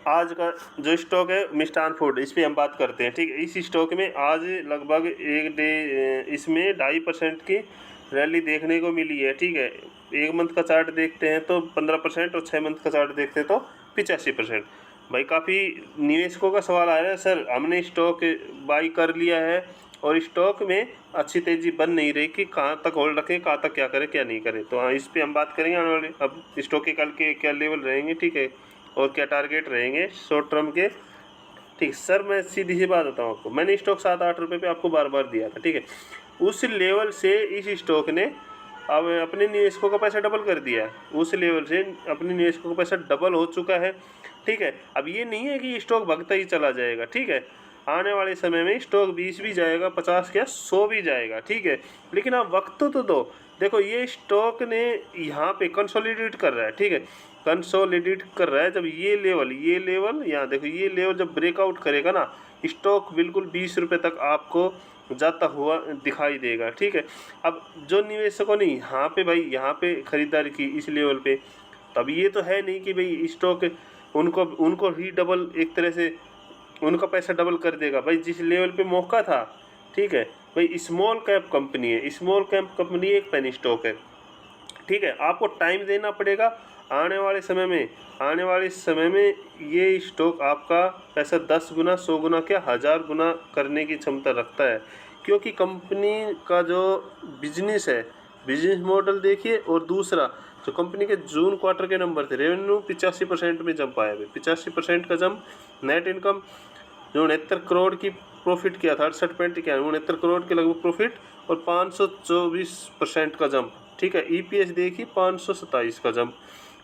आज का जो स्टॉक है मिष्ठान फूड, इस पे हम बात करते हैं। ठीक है, इस स्टॉक में आज लगभग एक डे इसमें 2.5% की रैली देखने को मिली है। ठीक है, 1 मंथ का चार्ट देखते हैं तो 15% और 6 मंथ का चार्ट देखते हैं तो 85%। भाई काफ़ी निवेशकों का सवाल आ रहा है, सर हमने स्टॉक बाई कर लिया है और स्टॉक में अच्छी तेज़ी बन नहीं रही कि कहाँ तक होल्ड रखें, कहाँ तक क्या करें क्या नहीं करें। तो हाँ, इस पे हम बात करेंगे आने वाले। अब स्टॉक के कल के क्या लेवल रहेंगे, ठीक है, और क्या टारगेट रहेंगे शॉर्ट टर्म के। ठीक सर, मैं सीधी सी बात बताऊँ आपको, मैंने स्टॉक 7-8 रुपये पे आपको बार बार दिया था। ठीक है, उस लेवल से इस स्टॉक ने अब अपने निवेशकों का पैसा डबल कर दिया है। उस लेवल से अपने निवेशकों का पैसा डबल हो चुका है। ठीक है, अब ये नहीं है कि स्टॉक भागता ही चला जाएगा। ठीक है, आने वाले समय में स्टॉक 20 भी जाएगा, 50 क्या 100 भी जाएगा। ठीक है, लेकिन आप वक्त तो दो। देखो ये स्टॉक ने यहाँ पे कंसोलिडेट कर रहा है। ठीक है, कंसोलिडेट कर रहा है। जब ये लेवल यहाँ देखो, ये लेवल जब ब्रेकआउट करेगा ना, स्टॉक बिल्कुल 20 रुपये तक आपको जाता हुआ दिखाई देगा। ठीक है, अब जो निवेशकों ने यहाँ पे भाई यहाँ पे खरीदारी की इस लेवल पे, तब ये तो है नहीं कि भाई स्टॉक उनको ही डबल एक तरह से उनका पैसा डबल कर देगा। भाई जिस लेवल पे मौका था, ठीक है भाई, स्मॉल कैप कंपनी है, स्मॉल कैप कंपनी एक पेनी स्टॉक है। ठीक है, आपको टाइम देना पड़ेगा। आने वाले समय में ये स्टॉक आपका पैसा 10 गुना 100 गुना क्या 1000 गुना करने की क्षमता रखता है, क्योंकि कंपनी का जो बिजनेस है, बिजनेस मॉडल देखिए। और दूसरा, जो कंपनी के जून क्वार्टर के नंबर थे, रेवेन्यू 85% में जंप आया है, 85% का जंप। नेट इनकम जो 69 करोड़ की प्रॉफिट किया था, 68 करोड़ के लगभग प्रॉफिट और 524% का जंप। ठीक है, ईपीएस देखिए 527 का जंप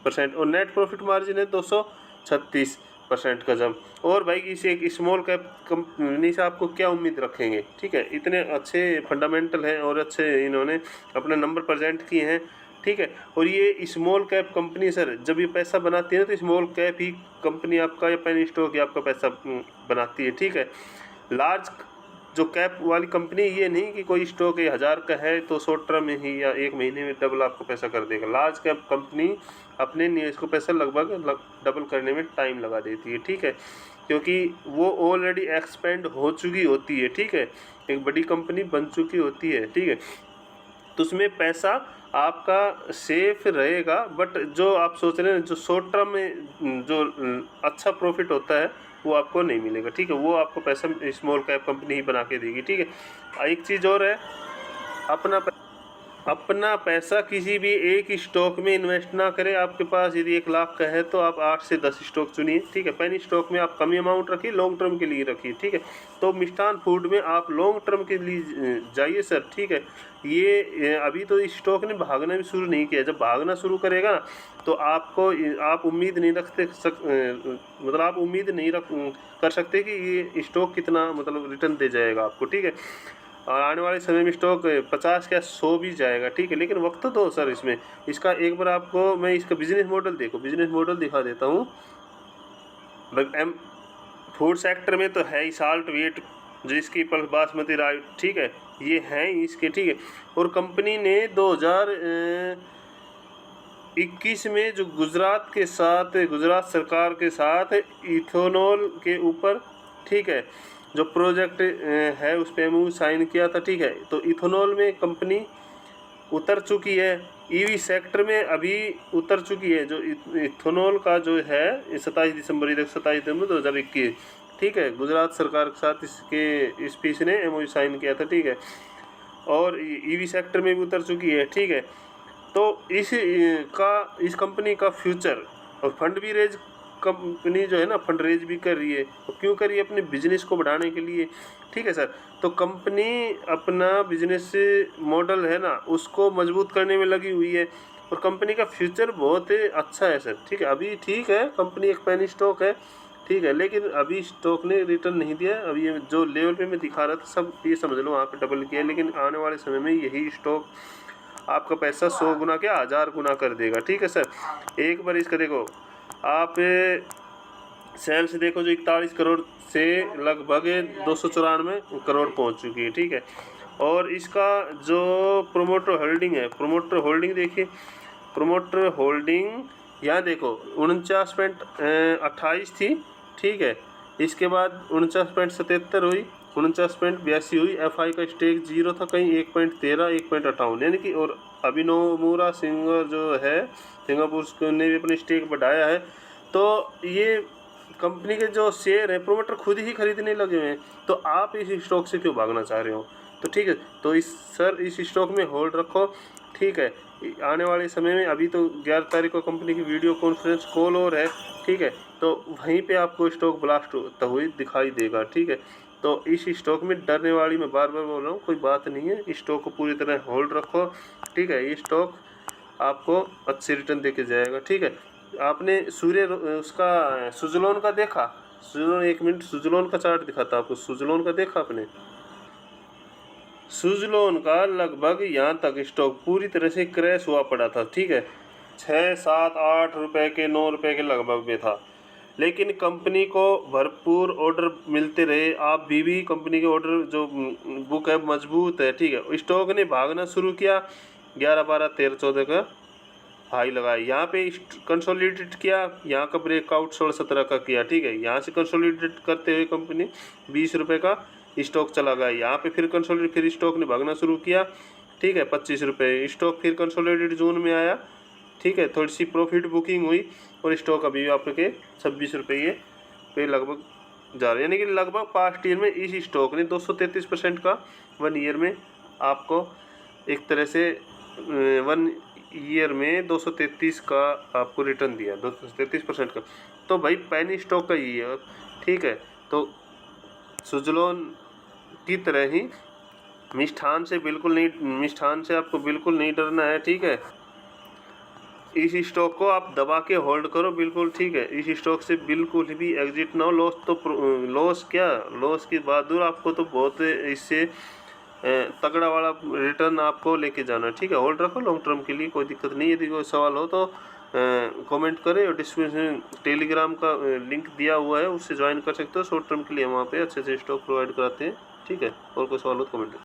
परसेंट और नेट प्रॉफिट मार्जिन है 236% का जंप। और भाई इसे एक स्मॉल कैप कंपनी से आपको क्या उम्मीद रखेंगे। ठीक है, इतने अच्छे फंडामेंटल हैं और अच्छे इन्होंने अपने नंबर प्रेजेंट किए हैं। ठीक है, और ये स्मॉल कैप कंपनी सर जब ये पैसा बनाती है ना, तो स्मॉल कैप ही कंपनी आपका या पेनी स्टॉक ही आपका पैसा बनाती है। ठीक है, लार्ज जो कैप वाली कंपनी ये नहीं कि कोई स्टॉक 1000 का है तो शॉर्ट टर्म में ही या 1 महीने में डबल आपको पैसा कर देगा। लार्ज कैप कंपनी अपने निवेश को पैसा लगभग डबल करने में टाइम लगा देती है। ठीक है, क्योंकि वो ऑलरेडी एक्सपेंड हो चुकी होती है। ठीक है, एक बड़ी कंपनी बन चुकी होती है। ठीक है, तो उसमें पैसा आपका सेफ रहेगा। बट जो आप सोच रहे हैं जो शॉर्ट टर्म में जो अच्छा प्रॉफिट होता है वो आपको नहीं मिलेगा। ठीक है, वो आपको पैसा स्मॉल कैप कंपनी ही बना के देगी। ठीक है, एक चीज़ और है, अपना पैसा किसी भी एक स्टॉक में इन्वेस्ट ना करें। आपके पास यदि 1 लाख का है तो आप 8 से 10 स्टॉक चुनिए। ठीक है, पेनी स्टॉक में आप कम अमाउंट रखिए, लॉन्ग टर्म के लिए रखिए। ठीक है, तो मिष्ठान फूड में आप लॉन्ग टर्म के लिए जाइए सर। ठीक है, ये अभी तो इस स्टॉक ने भागना भी शुरू नहीं किया। जब भागना शुरू करेगा ना, तो आप उम्मीद नहीं मतलब आप उम्मीद नहीं कर सकते कि ये स्टॉक कितना मतलब रिटर्न दे जाएगा आपको। ठीक है, और आने वाले समय में स्टॉक 50 क्या 100 भी जाएगा। ठीक है, लेकिन वक्त तो दो सर इसमें। इसका एक बार आपको मैं इसका बिजनेस मॉडल बिजनेस मॉडल दिखा देता हूँ। फूड सेक्टर में तो है ही साल्ट वेट, जो इसकी पल्स बासमती राइस, ठीक है, ये हैं इसके। ठीक है, और कंपनी ने 2021 में जो गुजरात सरकार के साथ इथेनॉल के ऊपर, ठीक है, जो प्रोजेक्ट है उस पर एमओयू साइन किया था। ठीक है, तो इथेनॉल में कंपनी उतर चुकी है, ईवी सेक्टर में अभी उतर चुकी है। जो इथेनॉल का जो है 27 दिसंबर 2021, ठीक है, गुजरात सरकार के साथ इस पीस ने एमओयू साइन किया था। ठीक है, और ईवी सेक्टर में भी उतर चुकी है। ठीक है, तो इस कंपनी का फ्यूचर और फंड भी रेज, कंपनी जो है ना फंड रेज भी कर रही है। तो क्यों कर रही है? अपने बिजनेस को बढ़ाने के लिए। ठीक है सर, तो कंपनी अपना बिजनेस मॉडल है ना उसको मजबूत करने में लगी हुई है और कंपनी का फ्यूचर बहुत अच्छा है सर। ठीक है, अभी ठीक है, कंपनी एक पेनी स्टॉक है, ठीक है, लेकिन अभी स्टॉक ने रिटर्न नहीं दिया। अभी ये जो लेवल पे मैं दिखा रहा था सब ये समझ लो वहाँ पे डबल किया, लेकिन आने वाले समय में यही स्टॉक आपका पैसा 100 गुना क्या 1000 गुना कर देगा। ठीक है सर, एक बार इसका देखो आप सेल्स देखो, जो 41 करोड़ से लगभग 294 करोड़ पहुंच चुकी है। ठीक है, और इसका जो प्रोमोटर होल्डिंग है, प्रोमोटर होल्डिंग देखिए, प्रोमोटर होल्डिंग यहाँ देखो 49.28 थी, ठीक है। इसके बाद 49.77 हुई, 49.82 हुई। FI का स्टेक 0 था, कहीं 1.13, 1.58 यानी कि, और अभी नोमुरा सिंगर जो है सिंगापुर ने भी अपनी स्टेक बढ़ाया है। तो ये कंपनी के जो शेयर है प्रोमोटर खुद ही खरीदने लगे हुए हैं, तो आप इस स्टॉक से क्यों भागना चाह रहे हो? तो ठीक है, तो इस स्टॉक में होल्ड रखो, ठीक है। आने वाले समय में, अभी तो 11 तारीख को कंपनी की वीडियो कॉन्फ्रेंस कॉल और है, ठीक है, तो वहीं पे आपको स्टॉक ब्लास्ट होता हुई दिखाई देगा, ठीक है। तो इस स्टॉक में डरने वाली, मैं बार बार बोल रहा हूँ, कोई बात नहीं है। स्टॉक को पूरी तरह होल्ड रखो, ठीक है। ये स्टॉक आपको अच्छे रिटर्न देके जाएगा, ठीक है। आपने उसका सुज़लोन का देखा? सुज़लोन, 1 मिनट सुज़लोन का चार्ट दिखाता आपको। सुज़लोन का देखा आपने? सुज़लोन का लगभग यहाँ तक स्टॉक पूरी तरह से क्रैश हुआ पड़ा था, ठीक है। 6, 7, 8 रुपए के, 9 रुपए के लगभग में था, लेकिन कंपनी को भरपूर ऑर्डर मिलते रहे। आप भी कंपनी के ऑर्डर जो बुक है मजबूत है, ठीक है। स्टॉक ने भागना शुरू किया, 11, 12, 13, 14 का हाई लगाया, यहाँ पे कंसोलिडेट किया, यहाँ का ब्रेकआउट 16, 17 का किया, ठीक है। यहाँ से कंसोलिडेट करते हुए कंपनी 20 रुपये का स्टॉक चला गया, यहाँ पे फिर कंसोलिडेट, फिर स्टॉक ने भागना शुरू किया, ठीक है। 25 रुपये स्टॉक फिर कंसोलिडेट जोन में आया, ठीक है। थोड़ी सी प्रॉफिट बुकिंग हुई और स्टॉक अभी आपके 26 रुपये पे लगभग जा रहे हैं, यानी कि लगभग पास्ट ईयर में इस स्टॉक ने 233% का 1 ईयर में आपको एक तरह से 1 ईयर में 233 का आपको रिटर्न दिया, 233% का। तो भाई पैनी स्टॉक का ये है, ठीक है। तो सुज़लोन की तरह ही मिष्ठान से आपको बिल्कुल नहीं डरना है, ठीक है। इस स्टॉक को आप दबा के होल्ड करो, बिल्कुल, ठीक है। इस स्टॉक से बिल्कुल भी एग्जिट ना हो। लॉस की बहादुर, आपको तो बहुत इससे तगड़ा वाला रिटर्न आपको लेके जाना, ठीक है। होल्ड रखो लॉन्ग टर्म के लिए, कोई दिक्कत नहीं है। यदि कोई सवाल हो तो कमेंट करें, और डिस्क्रिप्शन टेलीग्राम का लिंक दिया हुआ है, उससे ज्वाइन कर सकते हो। शॉर्ट टर्म के लिए हम वहाँ पे अच्छे से स्टॉक प्रोवाइड कराते हैं, ठीक है। और कोई सवाल हो तो कमेंट करें।